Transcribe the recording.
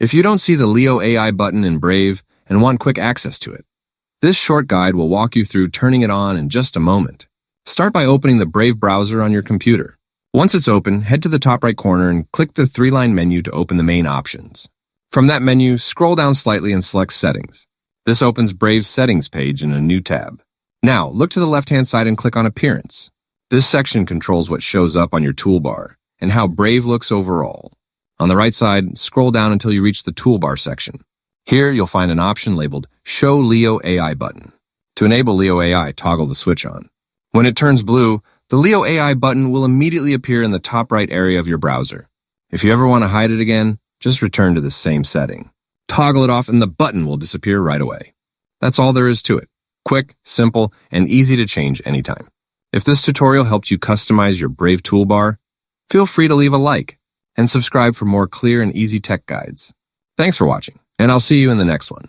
if you don't see the Leo AI button in Brave and want quick access to it. This short guide will walk you through turning it on in just a moment. Start by opening the Brave browser on your computer. Once it's open, head to the top right corner and click the three-line menu to open the main options. From that menu, scroll down slightly and select Settings. This opens Brave's Settings page in a new tab. Now, look to the left-hand side and click on Appearance. This section controls what shows up on your toolbar and how Brave looks overall. On the right side, scroll down until you reach the Toolbar section. Here, you'll find an option labeled Show Leo AI button. To enable Leo AI, toggle the switch on. When it turns blue, the Leo AI button will immediately appear in the top right area of your browser. If you ever want to hide it again, just return to the same setting. Toggle it off and the button will disappear right away. That's all there is to it. Quick, simple, and easy to change anytime. If this tutorial helped you customize your Brave toolbar, feel free to leave a like and subscribe for more clear and easy tech guides. Thanks for watching, and I'll see you in the next one.